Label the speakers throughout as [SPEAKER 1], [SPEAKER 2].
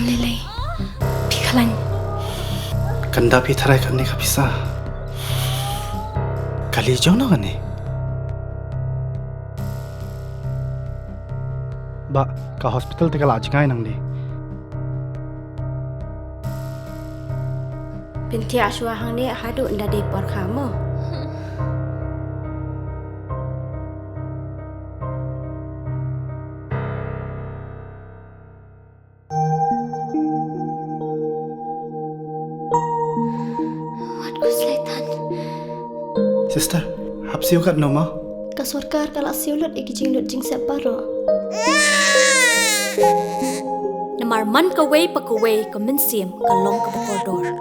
[SPEAKER 1] Lily. Pikalan.
[SPEAKER 2] Kanda pitharai karne ka pisa. Kali jaw na gane. Ba ka hospital te kala ajngai nang ni.
[SPEAKER 1] Binti aswa hang ni hadu nda de por khamo.
[SPEAKER 2] Sister, hapsiu kat no ma?
[SPEAKER 1] Ka sorkar kala siulut ikijing lut jing separo.
[SPEAKER 3] Namar man ka way pa ka way ka minsim ka long ka bakordor.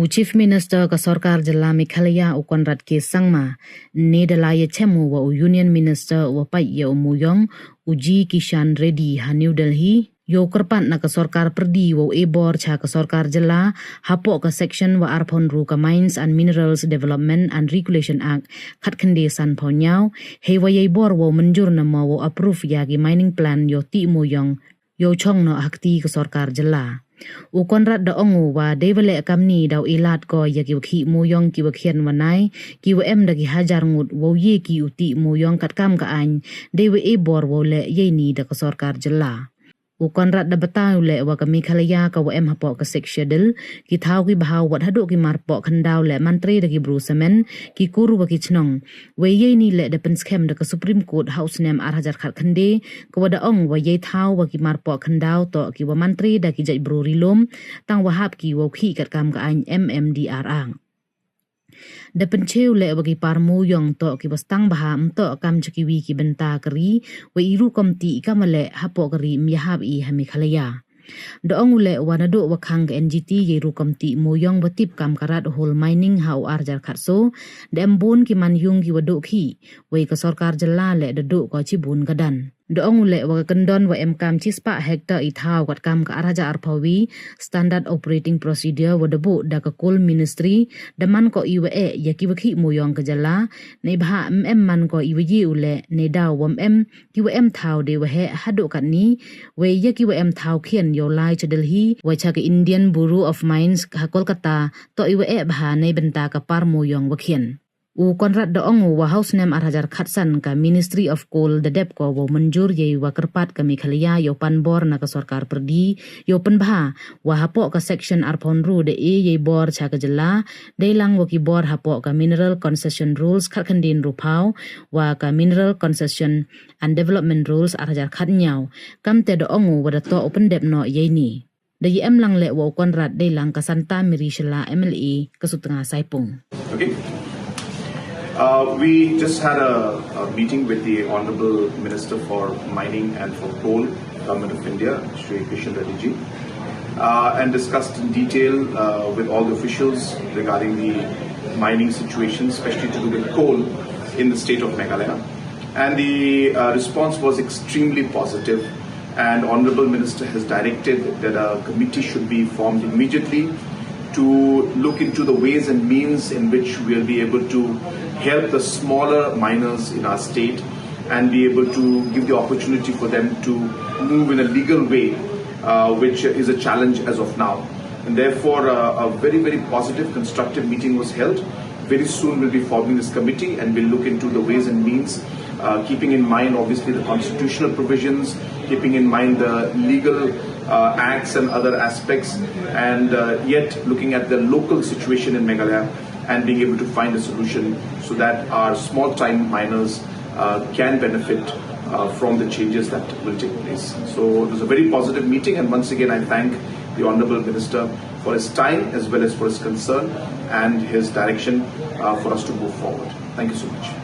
[SPEAKER 4] Chief Minister ka sorkar jylla Meghalaya Conrad ke sangma nedalaya chemu wa Union Minister wa pai ya mooyong uji Kishan Reddy ha New Delhi yo kerpat na ka sorkar perdi wa ebor cha ka sorkar jylla hapo ka section wa arphon ru ka Mines and Minerals Development and Regulation Act khat khande san phonyau he wa yei bor wa mynjur na ma wa approve ya gi mining plan yo ti mooyong yo chong no hakti ka sorkar jylla Conrad da ongu wa devele kamni daw ilat ko ya ki khi mooyong ki wakhian wanai ki wa em da ki hajar ngut wo ye ki uti mooyong kat kam ka an dewe e bor wo le ye ni da ka sorkar jylla Conrad da batau le wa ka Meghalaya ka wa em hapo ka sekshedel ki thau ki bahaw wat hadu ki marpo khandaw le mantri da ki brusamen ki kuru wa ki chnong we ye ni le da penskem da ka Supreme Court House nem arhajar khat khande ko wa da ong wa ye thau wa ki marpo khandaw to ki wa mantri da ki jai bru rilom tang wa hap ki wa khi kat kam ka an MMDR ang da pencheu le bagi par mooyong to ki bastang baham to kam chakiwi ki benta kari wa iru komti kamale hapo kari myahab I ha Meghalaya da ongule wanado wa khang NGT ye ru komti mooyong watip kam karat hol mining hau arjar khatso da embon ki manyung ki wado khi wei ka sorkar jylla le da do ko chibun gadan da ongule wa kendon wa emkam chispa hektar I thau kat kam ka araja arpawi standard operating procedure wa debu da ka coal ministry da man ko iwe ya ki wakhi mooyong ka jylla nei bha man ko iwe ye ule nei da wam ki wa thau de wa he hadu kat ni we ya ki wa thau khian yo lai cha Delhi wa cha ka Indian Bureau of Mines ka Kolkata to iwe bha nei benta ka par mooyong wa khian Conrad da ongu wa house nem arhajar khatsan ka Ministry of Coal da dep ko wa mynjur ye wa kerpat ka Meghalaya yo panbor na ka sorkar perdi yo penbha wa hapo ka section arphon ru de ye bor cha ka jylla deilang wa ki bor hapo ka mineral concession rules khat khandin ru phau wa ka mineral concession and development rules arhajar khat nyau kamte da ongu wa da to open dep no ye ni da ye lang le wa Conrad deilang ka Santa Mirishla MLA ka Sutanga Saipung
[SPEAKER 5] Okay. We just had a meeting with the Honorable Minister for Mining and for Coal, Government of India, Shri Kishan Reddy ji, and discussed in detail with all the officials regarding the mining situation, especially to do with coal in the state of Meghalaya. And the response was extremely positive, and Honorable Minister has directed that a committee should be formed immediately to look into the ways and means in which we'll be able to help the smaller miners in our state and be able to give the opportunity for them to move in a legal way, which is a challenge as of now. And therefore, a very, very positive, constructive meeting was held. Very soon we'll be forming this committee and we'll look into the ways and means, keeping in mind obviously the constitutional provisions, keeping in mind the legal acts and other aspects, and yet looking at the local situation in Meghalaya and being able to find a solution so that our small time miners can benefit from the changes that will take place. So it was a very positive meeting, and once again I thank the Honourable Minister for his time as well as for his concern and his direction for us to move forward. Thank you so much.